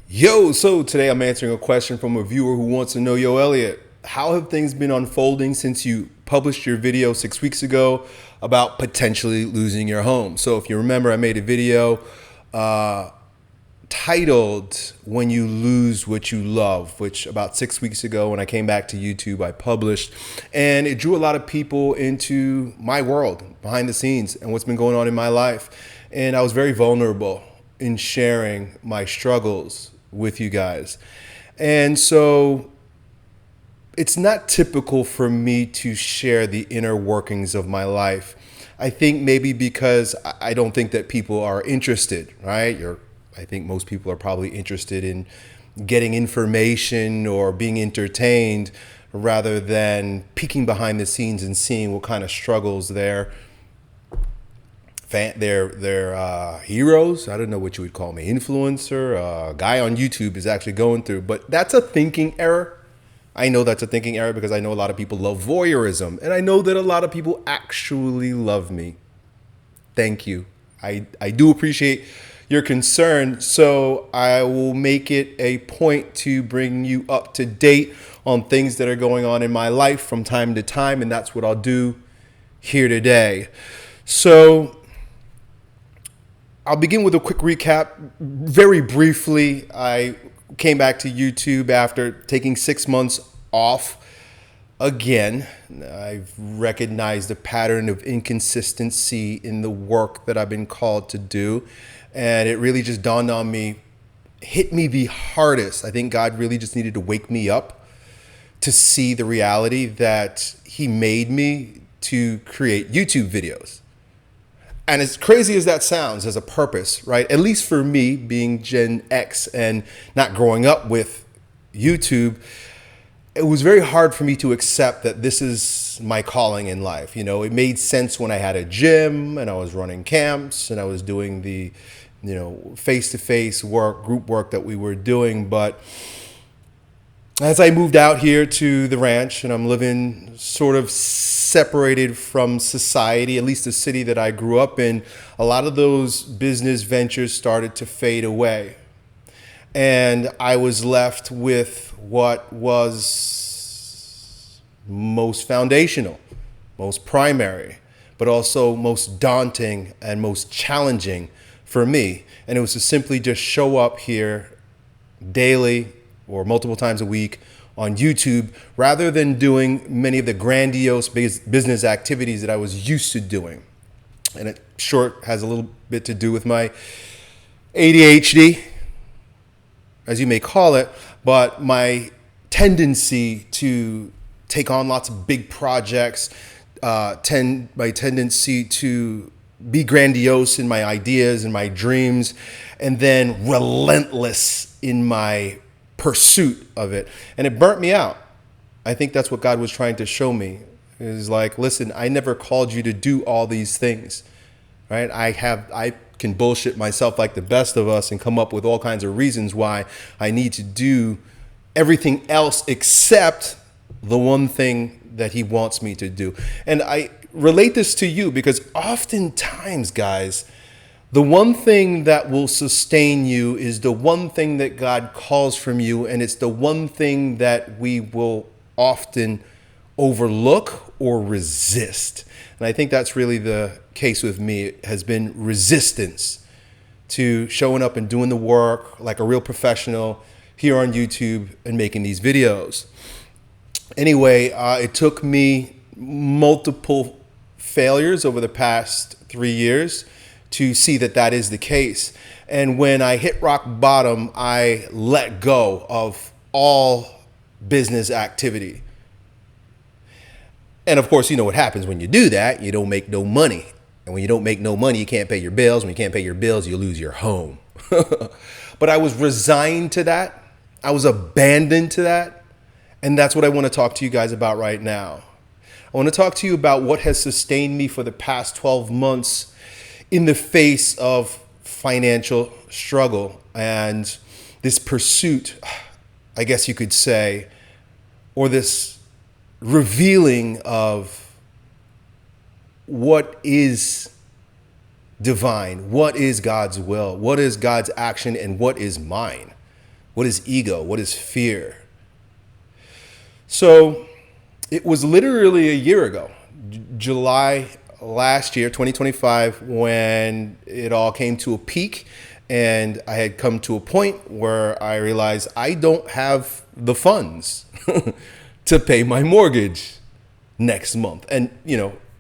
So today I'm answering a question from a viewer who wants to know, Elliott, how have things been unfolding since you published your video 6 weeks ago about potentially losing your home? So if you remember, I made a video titled When You Lose What You Love, which about 6 weeks ago when I came back to YouTube, I published. And it drew a lot of people into my world, behind the scenes, and what's been going on in my life. And I was very vulnerable in sharing my struggles with you guys. And so it's not typical for me to share the inner workings of my life. I think maybe because I don't think that people are interested, right? I think most people are probably interested in getting information or being entertained rather than peeking behind the scenes and seeing what kind of struggles their heroes, I don't know what you would call me, influencer, guy on YouTube is actually going through. But that's a thinking error. I know that's a thinking error because I know a lot of people love voyeurism. And I know that a lot of people actually love me. Thank you. I do appreciate your concern. So I will make it a point to bring you up to date on things that are going on in my life from time to time. And that's what I'll do here today. So I'll begin with a quick recap. Very briefly, I came back to YouTube after taking 6 months off. Again, I've recognized a pattern of inconsistency in the work that I've been called to do. And it really just dawned on me, hit me the hardest. I think God really just needed to wake me up to see the reality that He made me to create YouTube videos. And as crazy as that sounds as a purpose, right? At least for me, being Gen X and not growing up with YouTube, it was very hard for me to accept that this is my calling in life. You know, it made sense when I had a gym and I was running camps and I was doing the, face-to-face work, group work that we were doing. But as I moved out here to the ranch and I'm living sort of separated from society, at least the city that I grew up in, a lot of those business ventures started to fade away. And I was left with what was most foundational, most primary, but also most daunting and most challenging for me. And it was to simply just show up here daily or multiple times a week on YouTube, rather than doing many of the grandiose business activities that I was used to doing. And it short has a little bit to do with my ADHD, as you may call it, but my tendency to take on lots of big projects, my tendency to be grandiose in my ideas and my dreams, and then relentless in my pursuit of it. And it burnt me out. I think that's what God was trying to show me. Is like, listen, I never called you to do all these things, right? I can bullshit myself like the best of us and come up with all kinds of reasons why I need to do everything else except the one thing that He wants me to do. And I relate this to you because oftentimes, guys, the one thing that will sustain you is the one thing that God calls from you, and it's the one thing that we will often overlook or resist. And I think that's really the case with me. It has been resistance to showing up and doing the work like a real professional here on YouTube and making these videos. Anyway, it took me multiple failures over the past 3 years to see that that is the case. And when I hit rock bottom, I let go of all business activity. And of course, you know what happens when you do that. You don't make no money. And when you don't make no money, you can't pay your bills. When you can't pay your bills, you lose your home. But I was resigned to that. I was abandoned to that. And that's what I want to talk to you guys about right now. I want to talk to you about what has sustained me for the past 12 months in the face of financial struggle and this pursuit, I guess you could say, or this revealing of what is divine, what is God's will, what is God's action, and what is mine. What is ego? What is fear? So it was literally a year ago, July last year, 2025, when it all came to a peak. And I had come to a point where I realized I don't have the funds to pay my mortgage next month. And,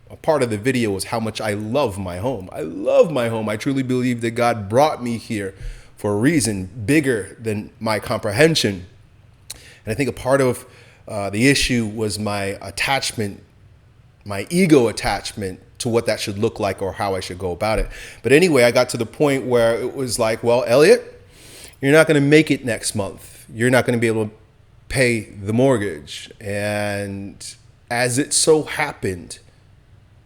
a part of the video was how much I love my home. I love my home. I truly believe that God brought me here for a reason bigger than my comprehension. And I think a part of the issue was my attachment, my ego attachment to what that should look like or how I should go about it. But anyway, I got to the point where it was like, well, Elliott, you're not going to make it next month. You're not going to be able to pay the mortgage. And as it so happened,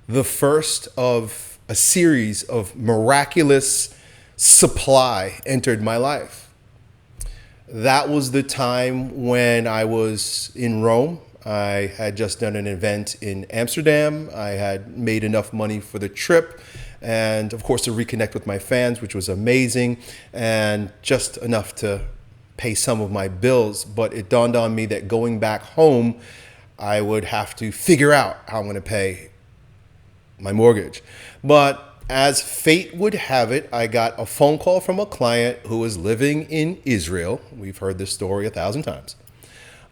the first of a series of miraculous supply entered my life. That was the time when I was in Rome. I had just done an event in Amsterdam. I had made enough money for the trip and, of course, to reconnect with my fans, which was amazing, and just enough to pay some of my bills. But it dawned on me that going back home, I would have to figure out how I'm going to pay my mortgage. But as fate would have it, I got a phone call from a client who was living in Israel. We've heard this story 1,000 times.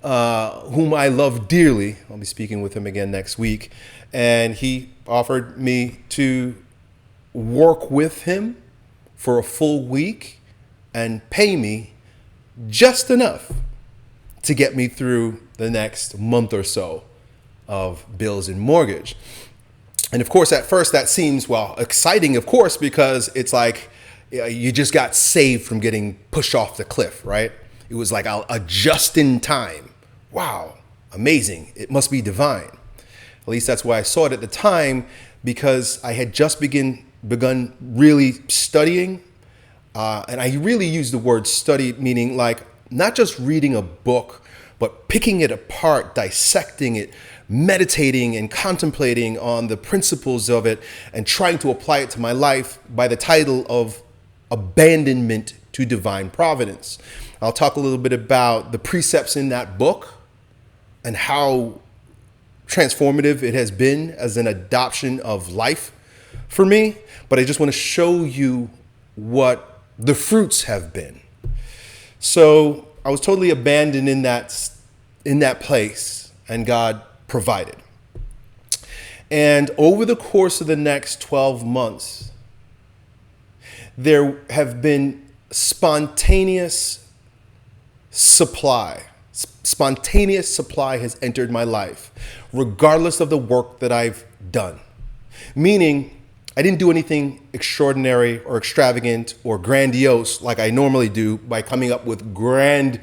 Whom I love dearly. I'll be speaking with him again next week. And he offered me to work with him for a full week and pay me just enough to get me through the next month or so of bills and mortgage. And of course, at first that seems, exciting, of course, because it's like you just got saved from getting pushed off the cliff, right? It was like a just in time. Wow, amazing. It must be divine. At least that's why I saw it at the time, because I had just begun really studying. And I really use the word study, meaning like not just reading a book, but picking it apart, dissecting it, meditating and contemplating on the principles of it and trying to apply it to my life by the title of Abandonment to Divine Providence. I'll talk a little bit about the precepts in that book and how transformative it has been as an adoption of life for me. But I just want to show you what the fruits have been. So I was totally abandoned in that place, and God provided. And over the course of the next 12 months, there have been spontaneous supply. Spontaneous supply has entered my life, regardless of the work that I've done. Meaning, I didn't do anything extraordinary or extravagant or grandiose like I normally do by coming up with grand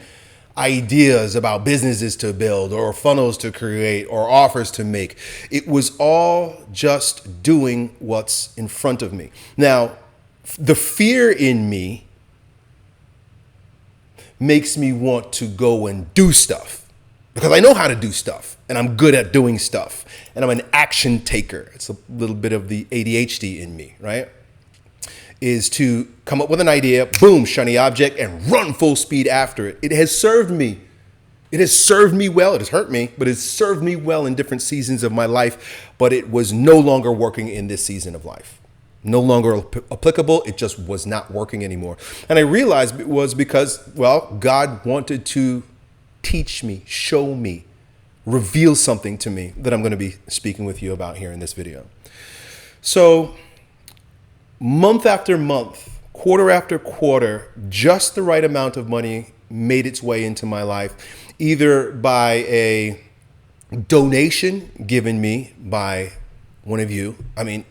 ideas about businesses to build or funnels to create or offers to make. It was all just doing what's in front of me. Now, the fear in me makes me want to go and do stuff because I know how to do stuff and I'm good at doing stuff and I'm an action taker. It's a little bit of the ADHD in me, right? Is to come up with an idea, boom, shiny object, and run full speed after it. It has served me. It has served me well. It has hurt me, but it's served me well in different seasons of my life. But it was no longer working in this season of life. No longer applicable. It just was not working anymore. And I realized it was because, God wanted to teach me, show me, reveal something to me that I'm going to be speaking with you about here in this video. So, month after month, quarter after quarter, just the right amount of money made its way into my life, either by a donation given me by one of you. I mean,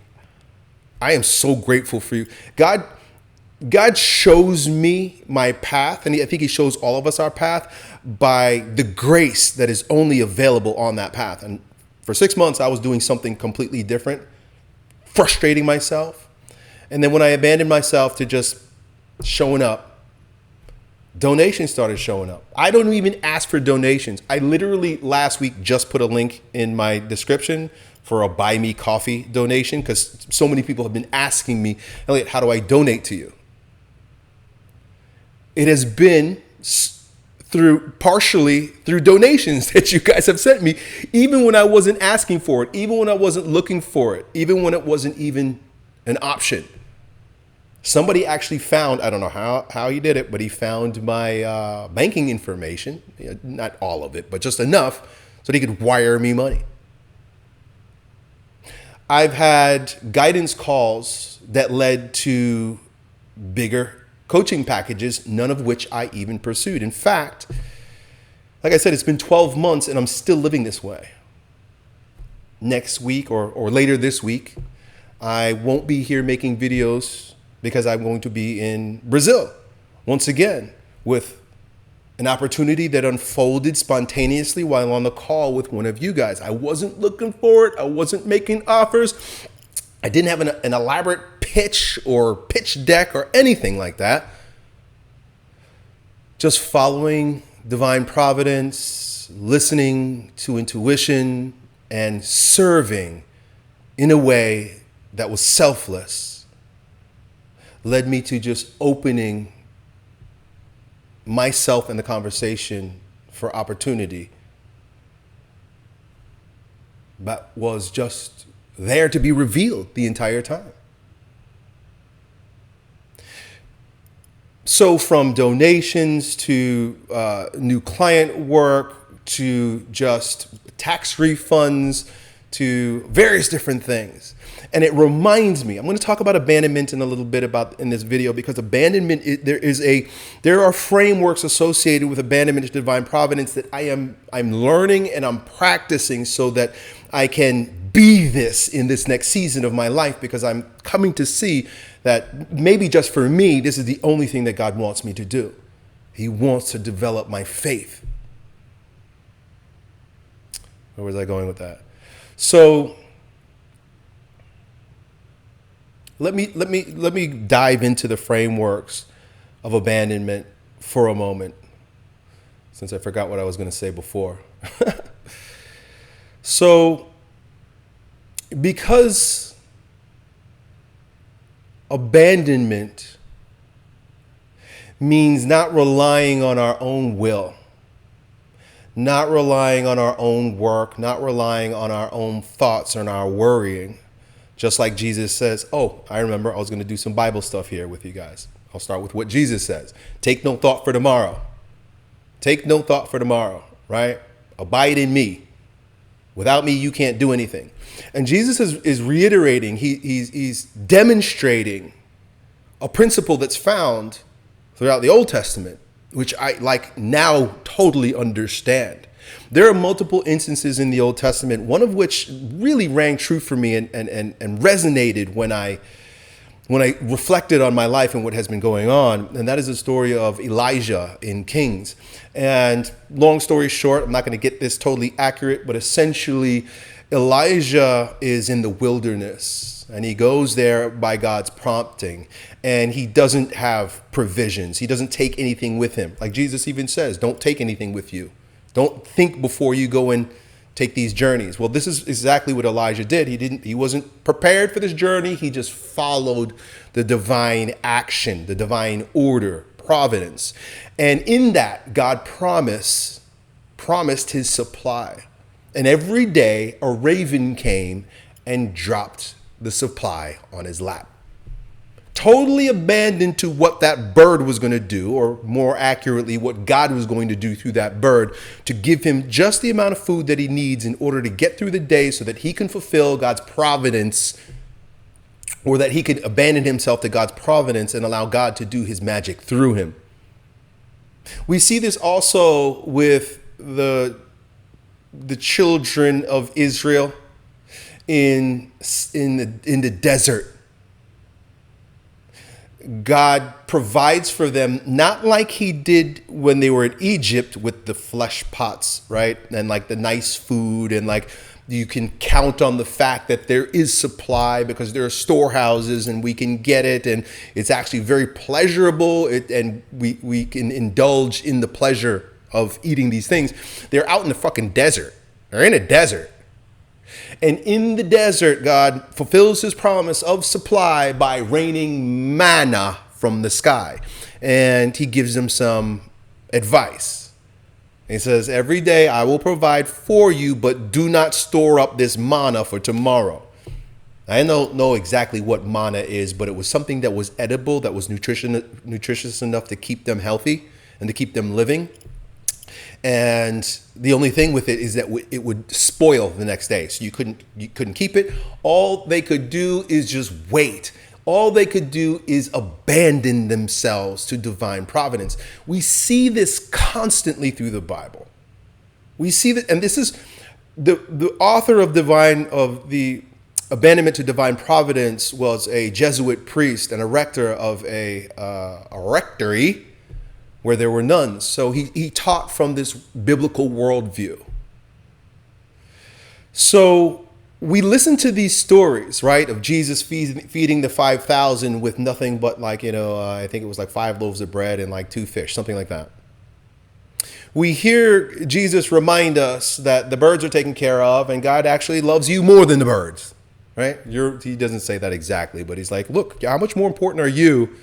I am so grateful for you. God shows me my path, and I think he shows all of us our path by the grace that is only available on that path. And for 6 months, I was doing something completely different, frustrating myself. And then when I abandoned myself to just showing up, donations started showing up. I don't even ask for donations. I literally last week just put a link in my description for a buy me coffee donation because so many people have been asking me, Elliott, how do I donate to you? It has been partially through donations that you guys have sent me, even when I wasn't asking for it, even when I wasn't looking for it, even when it wasn't even an option. Somebody actually found, I don't know how he did it, but he found my banking information, not all of it, but just enough so that he could wire me money. I've had guidance calls that led to bigger coaching packages, none of which I even pursued. In fact, like I said, it's been 12 months and I'm still living this way. Next week or later this week, I won't be here making videos because I'm going to be in Brazil once again with an opportunity that unfolded spontaneously while on the call with one of you guys. I wasn't looking for it. I wasn't making offers. I didn't have an elaborate pitch or pitch deck or anything like that. Just following divine providence, listening to intuition, and serving in a way that was selfless led me to just opening myself in the conversation for opportunity that was just there to be revealed the entire time. So from donations to new client work to just tax refunds to various different things. And it reminds me, I'm going to talk about abandonment in a little bit in this video, because abandonment, there are frameworks associated with abandonment to divine providence that I'm learning and I'm practicing so that I can be this in this next season of my life, because I'm coming to see that maybe just for me, this is the only thing that God wants me to do. He wants to develop my faith. Where was I going with that? So let me dive into the frameworks of abandonment for a moment, since I forgot what I was going to say before. So, because abandonment means not relying on our own will, not relying on our own work, not relying on our own thoughts and our worrying. Just like Jesus says, oh, I remember I was going to do some Bible stuff here with you guys. I'll start with what Jesus says. Take no thought for tomorrow. Take no thought for tomorrow, right? Abide in me. Without me, you can't do anything. And Jesus is reiterating, he's demonstrating a principle that's found throughout the Old Testament, which I now totally understand. There are multiple instances in the Old Testament, one of which really rang true for me and resonated when I reflected on my life and what has been going on. And that is the story of Elijah in Kings. And long story short, I'm not going to get this totally accurate, but essentially Elijah is in the wilderness and he goes there by God's prompting, and he doesn't have provisions. He doesn't take anything with him. Like Jesus even says, don't take anything with you. Don't think before you go and take these journeys. Well, this is exactly what Elijah did. He wasn't prepared for this journey. He just followed the divine action, the divine order, providence. And in that, God promised his supply. And every day a raven came and dropped the supply on his lap. Totally abandoned to what that bird was going to do, or more accurately, what God was going to do through that bird to give him just the amount of food that he needs in order to get through the day so that he can fulfill God's providence, or that he could abandon himself to God's providence and allow God to do his magic through him. We see this also with the children of Israel in the desert. God provides for them, not like he did when they were in Egypt with the flesh pots, right? And like the nice food, and like you can count on the fact that there is supply because there are storehouses and we can get it, and it's actually very pleasurable, and we can indulge in the pleasure of eating these things. They're out in the fucking desert. They're in a desert. And in the desert, God fulfills his promise of supply by raining manna from the sky. And he gives them some advice. He says, every day I will provide for you, but do not store up this manna for tomorrow. I don't know exactly what manna is, but it was something that was edible, that was nutritious enough to keep them healthy and to keep them living. And the only thing with it is that it would spoil the next day. So you couldn't keep it. All they could do is just wait. All they could do is abandon themselves to divine providence. We see this constantly through the Bible. We see that, and this is the author of the Abandonment to Divine Providence was a Jesuit priest and a rector of a rectory where there were nuns. So he taught from this biblical worldview. So we listen to these stories, right, of Jesus feeding the 5,000 with nothing but I think it was like 5 loaves of bread and like 2 fish, something like that. We hear Jesus remind us that the birds are taken care of and God actually loves you more than the birds. Right? He doesn't say that exactly, but he's like, look, how much more important are you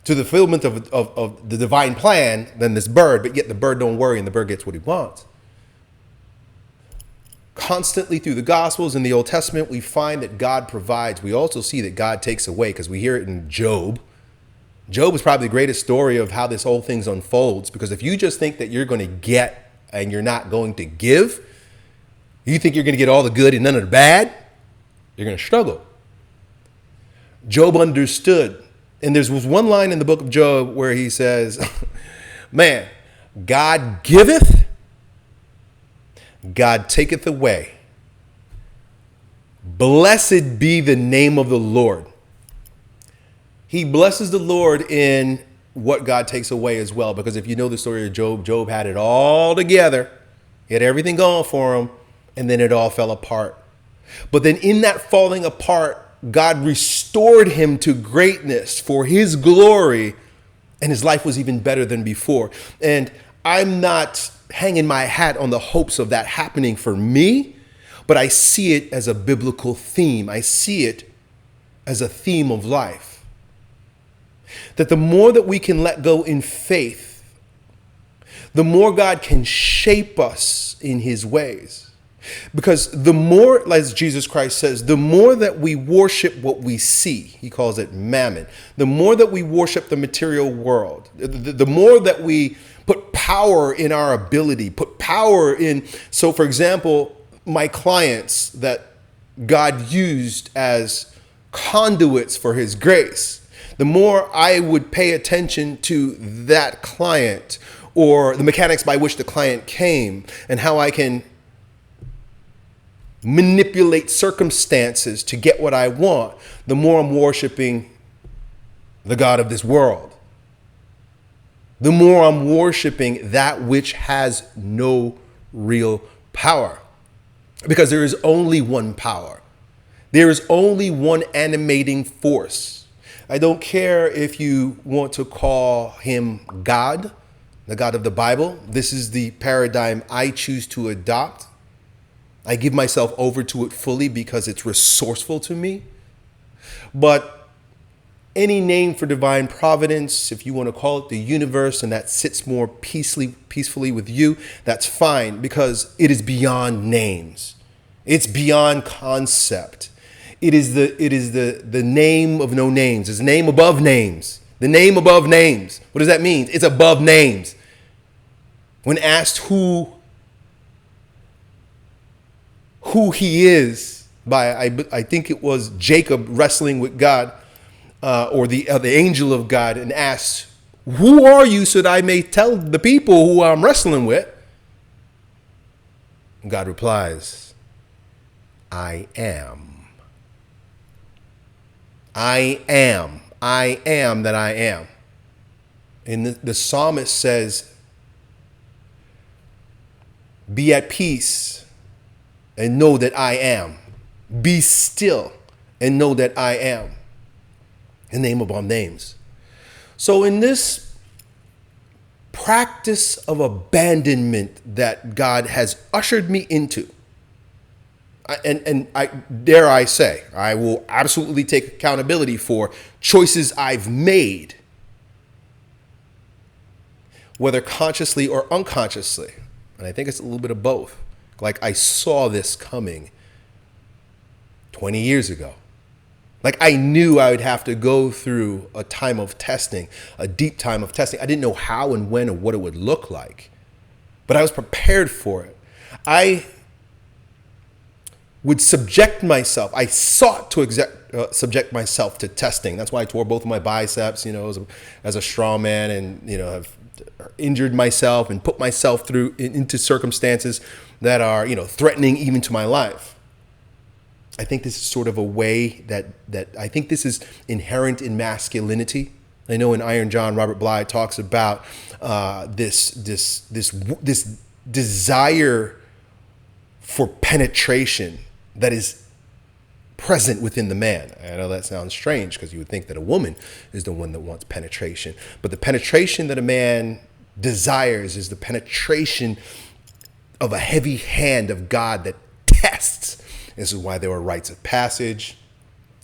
to the fulfillment of the divine plan than this bird? But yet the bird don't worry and the bird gets what he wants. Constantly through the Gospels in the Old Testament, we find that God provides. We also see that God takes away because we hear it in Job. Job is probably the greatest story of how this whole thing unfolds, because if you just think that you're going to get and you're not going to give, you think you're going to get all the good and none of the bad, you're going to struggle. Job understood. And there was one line in the book of Job where he says, man, God giveth, God taketh away. Blessed be the name of the Lord. He blesses the Lord in what God takes away as well. Because if you know the story of Job, Job had it all together. He had everything going for him. And then it all fell apart. But then in that falling apart, God restored him to greatness for his glory, and his life was even better than before. And I'm not hanging my hat on the hopes of that happening for me, but I see it as a biblical theme. I see it as a theme of life. That the more that we can let go in faith, the more God can shape us in his ways. Because the more, as Jesus Christ says, the more that we worship what we see, he calls it mammon, the more that we worship the material world, the more that we put power in our ability, put power in. So, for example, my clients that God used as conduits for his grace, the more I would pay attention to that client or the mechanics by which the client came and how I can manipulate circumstances to get what I want, the more I'm worshiping the God of this world. The more I'm worshiping that which has no real power. Because there is only one power. There is only one animating force. I don't care if you want to call him God, the God of the Bible. This is the paradigm I choose to adopt. I give myself over to it fully because it's resourceful to me. But any name for divine providence, if you want to call it the universe, and that sits more peacefully with you, that's fine, because it is beyond names. It's beyond concept. It is the name of no names. It's the name above names. The name above names. What does that mean? It's above names. When asked who he is by, I think it was Jacob wrestling with God, or the angel of God, and asked, who are you, so that I may tell the people who I'm wrestling with? And God replies, I am. I am. I am that I am. And the psalmist says, be at peace and know that I am. Be still and know that I am. The name above names. So in this practice of abandonment that God has ushered me into, and I dare I say, I will absolutely take accountability for choices I've made. whether consciously or unconsciously. And I think it's a little bit of both. Like I saw this coming 20 years ago. Like I knew I would have to go through a time of testing, a deep time of testing. I didn't know how and when or what it would look like, but I was prepared for it. I would subject myself. I sought to subject myself to testing. That's why I tore both of my biceps, as a strong man, and have injured myself and put myself through into circumstances that are threatening even to my life. I think this is sort of a way that I think this is inherent in masculinity. I know in Iron John, Robert Bly talks about this desire for penetration that is present within the man. I know that sounds strange because you would think that a woman is the one that wants penetration, but the penetration that a man desires is the penetration of a heavy hand of God that tests. This is why there were rites of passage.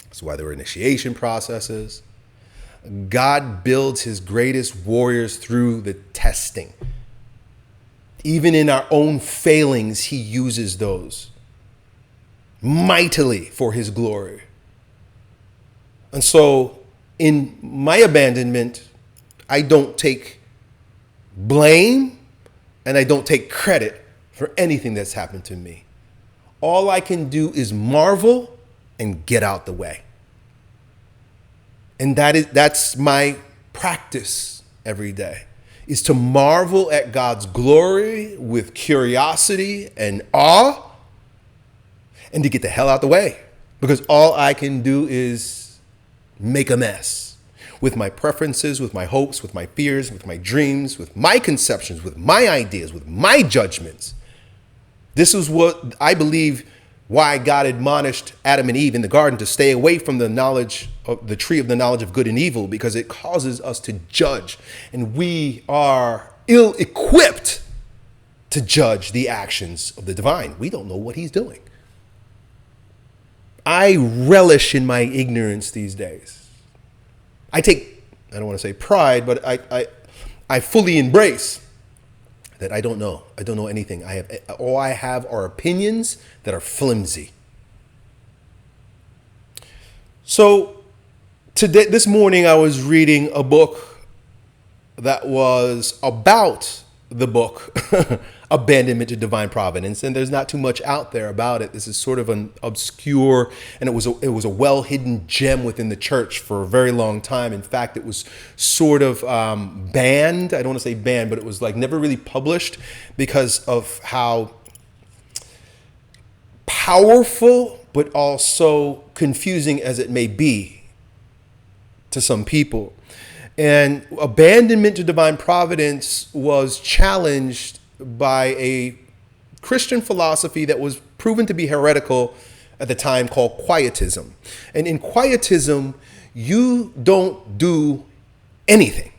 This is why there were initiation processes. God builds his greatest warriors through the testing. Even in our own failings, he uses those mightily for his glory. And so in my abandonment, I don't take blame and I don't take credit for anything that's happened to me. All I can do is marvel and get out the way. And that's my practice every day, is to marvel at God's glory with curiosity and awe, and to get the hell out the way, because all I can do is make a mess with my preferences, with my hopes, with my fears, with my dreams, with my conceptions, with my ideas, with my judgments. This is what I believe why God admonished Adam and Eve in the garden to stay away from the knowledge of the tree of the knowledge of good and evil, because it causes us to judge, and we are ill-equipped to judge the actions of the divine. We don't know what he's doing. I relish in my ignorance these days. I don't want to say pride, but I fully embrace that I don't know. I don't know anything. All I have are opinions that are flimsy. So this morning I was reading a book that was about the book Abandonment to Divine Providence, and there's not too much out there about it. This is sort of an obscure, and it was a well-hidden gem within the church for a very long time. In fact, it was sort of banned. I don't want to say banned, but it was like never really published because of how powerful but also confusing as it may be to some people. And Abandonment to Divine Providence was challenged by a Christian philosophy that was proven to be heretical at the time, called Quietism. And in Quietism, you don't do anything.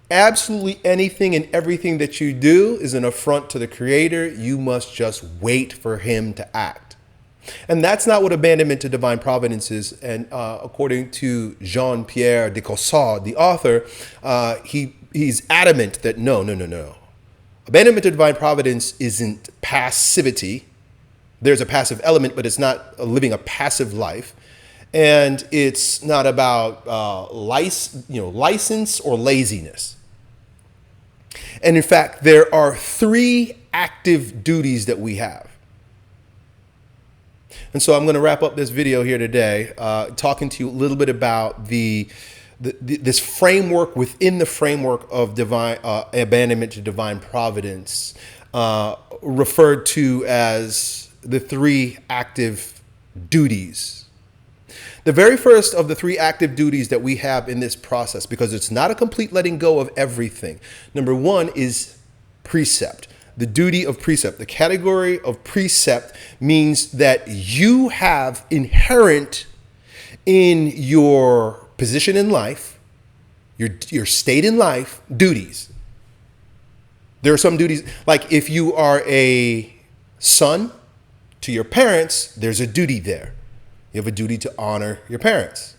Absolutely anything and everything that you do is an affront to the Creator. You must just wait for him to act. And that's not what Abandonment to Divine Providence is. And according to Jean-Pierre de Caussade, the author, he's adamant that no. Abandonment to Divine Providence isn't passivity. There's a passive element, but it's not living a passive life. And it's not about license or laziness. And in fact, there are 3 active duties that we have. And so I'm going to wrap up this video here today, talking to you a little bit about this framework within the framework of divine abandonment to divine providence, referred to as the 3 active duties. The very first of the 3 active duties that we have in this process, because it's not a complete letting go of everything. Number 1 is precept. The duty of precept. The category of precept means that you have inherent in your position in life, your state in life, duties. There are some duties, like if you are a son to your parents, there's a duty there. You have a duty to honor your parents.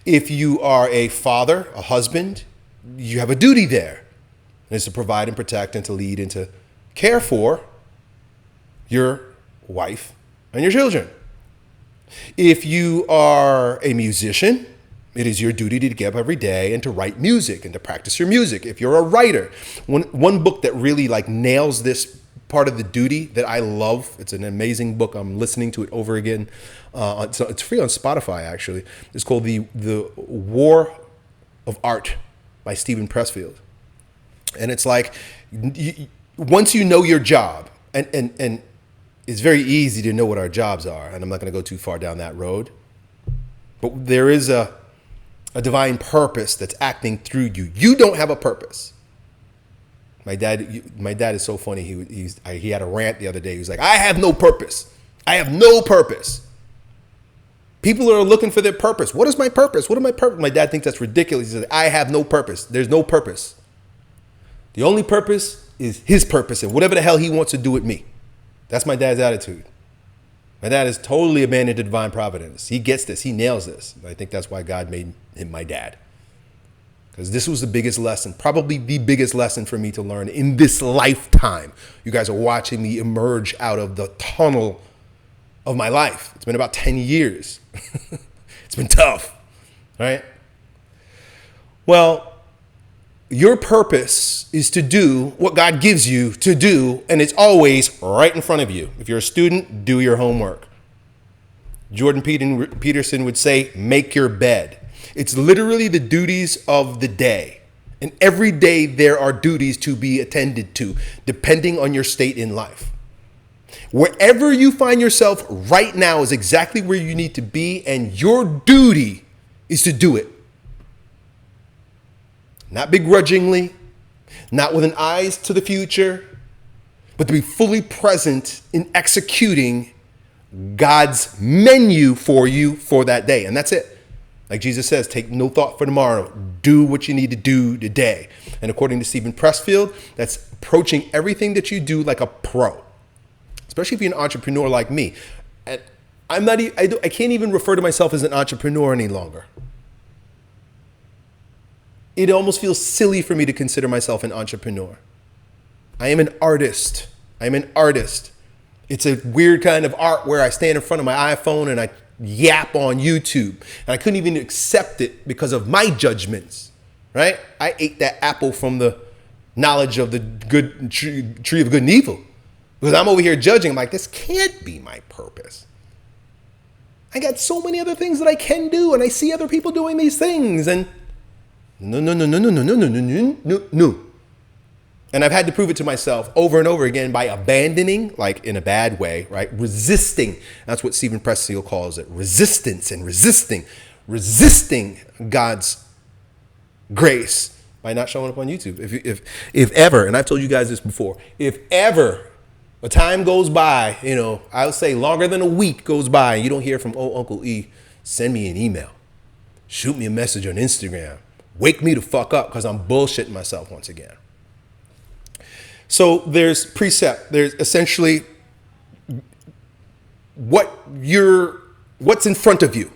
If you are a father, a husband, you have a duty there. And it's to provide and protect and to lead and to care for your wife and your children. If you are a musician, it is your duty to get up every day and to write music and to practice your music. If you're a writer, one book that really like nails this part of the duty that I love, it's an amazing book. I'm listening to it over again. So it's free on Spotify, actually. It's called The War of Art by Stephen Pressfield. And it's like, once you know your job, and it's very easy to know what our jobs are, and I'm not going to go too far down that road, but there is a divine purpose that's acting through you. You don't have a purpose. My dad is so funny. He had a rant the other day. He was like, I have no purpose. I have no purpose. People are looking for their purpose. What is my purpose? What is my purpose? My dad thinks that's ridiculous. He says, I have no purpose. There's no purpose. The only purpose is his purpose and whatever the hell he wants to do with me. That's my dad's attitude. My dad is totally abandoned to divine providence. He gets this. He nails this. I think that's why God made him my dad. Because this was the biggest lesson, probably the biggest lesson for me to learn in this lifetime. You guys are watching me emerge out of the tunnel of my life. It's been about 10 years. It's been tough, right? Well, your purpose is to do what God gives you to do, and it's always right in front of you. If you're a student, do your homework. Jordan Peterson would say, make your bed. It's literally the duties of the day. And every day there are duties to be attended to, depending on your state in life. Wherever you find yourself right now is exactly where you need to be, and your duty is to do it. Not begrudgingly, not with an eyes to the future, but to be fully present in executing God's menu for you for that day. And that's it. Like Jesus says, take no thought for tomorrow. Do what you need to do today. And according to Stephen Pressfield, that's approaching everything that you do like a pro, especially if you're an entrepreneur like me. And I can't even refer to myself as an entrepreneur any longer. It almost feels silly for me to consider myself an entrepreneur. I am an artist. I'm an artist. It's a weird kind of art where I stand in front of my iPhone and I yap on YouTube. And I couldn't even accept it because of my judgments, right? I ate that apple from the knowledge of the good tree of good and evil. Because I'm over here judging. I'm like, this can't be my purpose. I got so many other things that I can do, and I see other people doing these things, and no. And I've had to prove it to myself over and over again by abandoning, like in a bad way, right? Resisting. That's what Stephen Pressfield calls it. Resistance and resisting God's grace by not showing up on YouTube. If ever, and I've told you guys this before, if ever a time goes by, I would say longer than a week goes by and you don't hear from Uncle E, send me an email. Shoot me a message on Instagram. Wake me the fuck up because I'm bullshitting myself once again. So there's precept. There's essentially what's in front of you.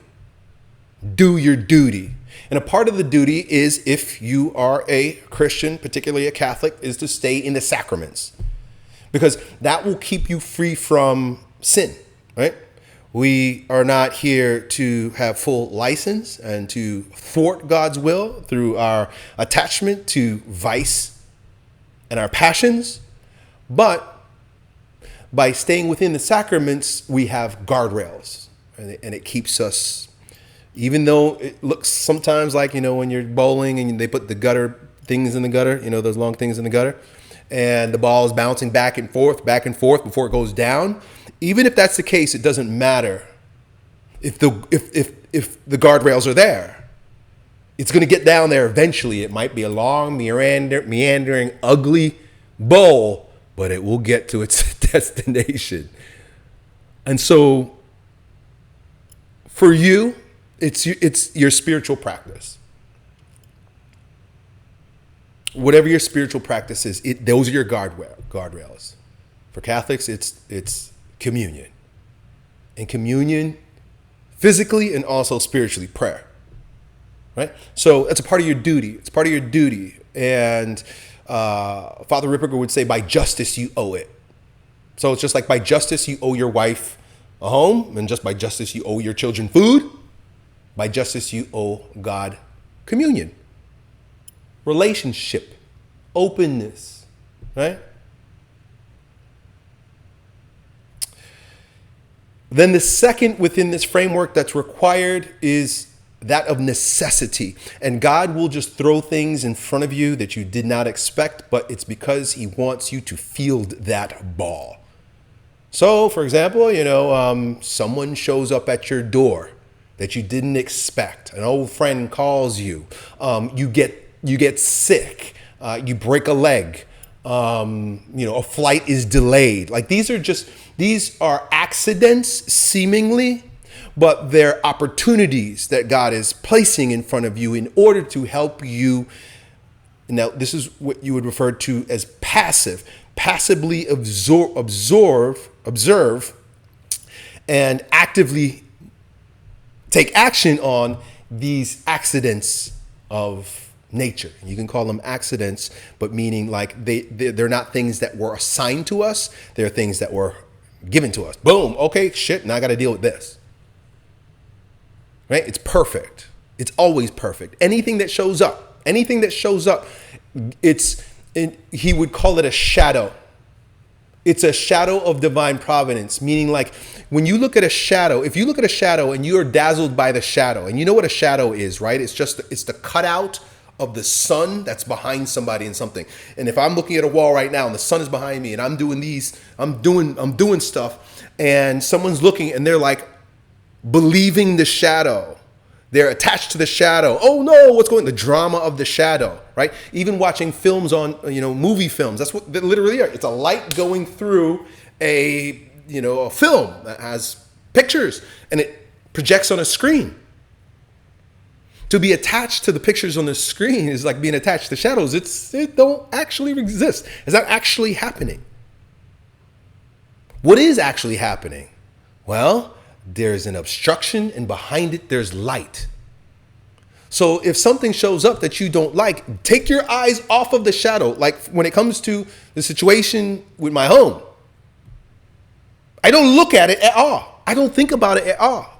Do your duty. And a part of the duty is, if you are a Christian, particularly a Catholic, is to stay in the sacraments. Because that will keep you free from sin, right? We are not here to have full license and to thwart God's will through our attachment to vice and our passions. But by staying within the sacraments, we have guardrails. And it keeps us, even though it looks sometimes like, when you're bowling and they put the gutter things in the gutter, those long things in the gutter, and the ball is bouncing back and forth before it goes down. Even if that's the case, it doesn't matter if the guardrails are there. It's going to get down there eventually. It might be a long, meandering, ugly bowl, but it will get to its destination. And so for you, it's your spiritual practice. Whatever your spiritual practice is, those are your guardrails. For Catholics, it's communion. And communion, physically and also spiritually, prayer. right? So it's a part of your duty. It's part of your duty. And Father Ripperger would say, by justice, you owe it. So it's just like by justice, you owe your wife a home. And just by justice, you owe your children food. By justice, you owe God communion, relationship, openness, right? Then the second within this framework that's required is that of necessity. And God will just throw things in front of you that you did not expect, but it's because he wants you to field that ball. So, for example, someone shows up at your door that you didn't expect. An old friend calls you. You get sick. You break a leg. A flight is delayed. Like these are accidents seemingly, but they're opportunities that God is placing in front of you in order to help you. Now, this is what you would refer to as passively observe, and actively take action on these accidents of nature. You can call them accidents, but meaning like they're not things that were assigned to us. They're things that were given to us. Boom. Okay, shit. Now I got to deal with this. Right? It's perfect. It's always perfect. Anything that shows up, he would call it a shadow. It's a shadow of divine providence, meaning like when you look at a shadow, if you look at a shadow and you are dazzled by the shadow, and you know what a shadow is, right? It's the cutout of the sun that's behind somebody and something. And if I'm looking at a wall right now and the sun is behind me and I'm doing stuff, and someone's looking and they're like believing the shadow. They're attached to the shadow. Oh no, what's going on? The drama of the shadow, right? Even watching films on, movie films. That's what they literally are. It's a light going through a film that has pictures and it projects on a screen. To be attached to the pictures on the screen is like being attached to shadows. It don't actually exist. It's not actually happening. What is actually happening? Well, there's an obstruction and behind it, there's light. So if something shows up that you don't like, take your eyes off of the shadow. Like when it comes to the situation with my home, I don't look at it at all. I don't think about it at all.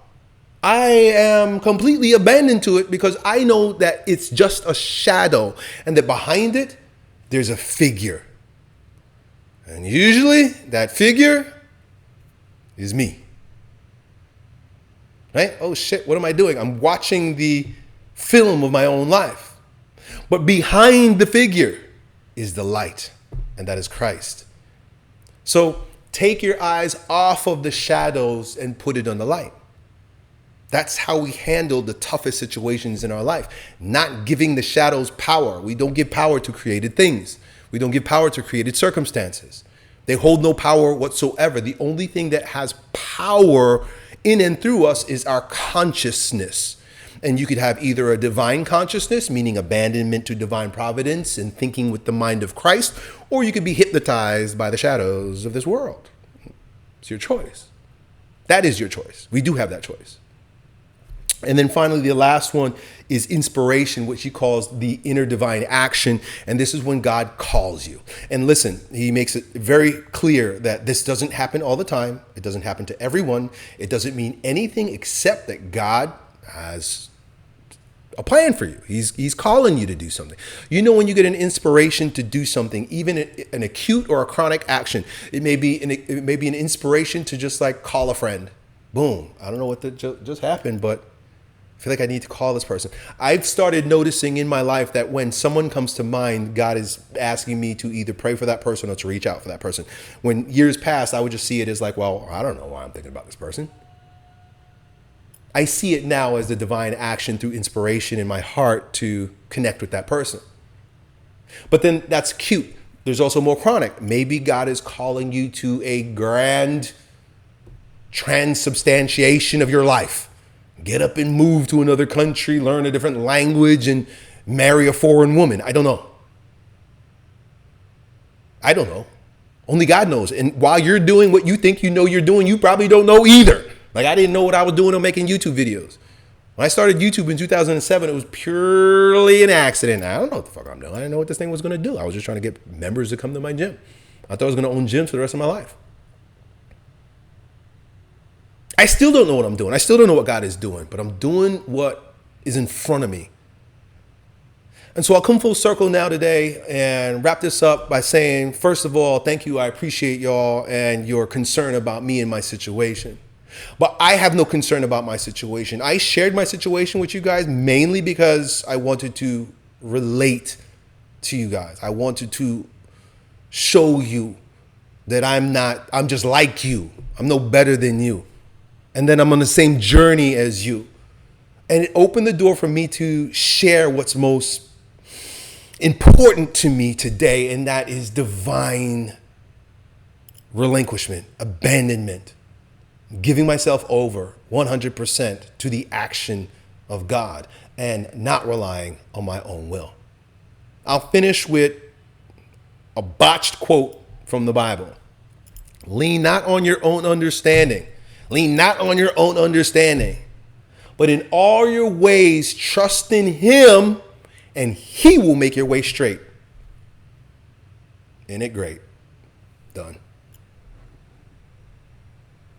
I am completely abandoned to it because I know that it's just a shadow and that behind it, there's a figure. And usually that figure is me. Right? Oh shit, what am I doing? I'm watching the film of my own life. But behind the figure is the light, and that is Christ. So take your eyes off of the shadows and put it on the light. That's how we handle the toughest situations in our life. Not giving the shadows power. We don't give power to created things. We don't give power to created circumstances. They hold no power whatsoever. The only thing that has power in and through us is our consciousness. And you could have either a divine consciousness, meaning abandonment to divine providence and thinking with the mind of Christ, or you could be hypnotized by the shadows of this world. It's your choice. That is your choice. We do have that choice. And then finally, the last one is inspiration, which he calls the inner divine action. And this is when God calls you. And listen, he makes it very clear that this doesn't happen all the time. It doesn't happen to everyone. It doesn't mean anything except that God has a plan for you. He's calling you to do something. When you get an inspiration to do something, even an acute or a chronic action, it may be an inspiration to just like call a friend. Boom. I don't know what just happened, but I feel like I need to call this person. I've started noticing in my life that when someone comes to mind, God is asking me to either pray for that person or to reach out for that person. When years past, I would just see it as like, well, I don't know why I'm thinking about this person. I see it now as the divine action through inspiration in my heart to connect with that person. But then that's cute. There's also more chronic. Maybe God is calling you to a grand transubstantiation of your life. Get up and move to another country, learn a different language, and marry a foreign woman. I don't know. Only God knows. And while you're doing what you think you know you're doing, you probably don't know either. Like I didn't know what I was doing on making YouTube videos. When I started YouTube in 2007, it was purely an accident. I don't know what the fuck I'm doing. I didn't know what this thing was going to do. I was just trying to get members to come to my gym. I thought I was going to own gyms for the rest of my life. I still don't know what I'm doing. I still don't know what God is doing, but I'm doing what is in front of me. And so I'll come full circle now today and wrap this up by saying, first of all, thank you. I appreciate y'all and your concern about me and my situation. But I have no concern about my situation. I shared my situation with you guys mainly because I wanted to relate to you guys. I wanted to show you that I'm just like you. I'm no better than you. And then I'm on the same journey as you. And it opened the door for me to share what's most important to me today, and that is divine relinquishment, abandonment, giving myself over 100% to the action of God and not relying on my own will. I'll finish with a botched quote from the Bible. Lean not on your own understanding. Lean not on your own understanding, but in all your ways trust in him, and he will make your way straight. Isn't it great? Done.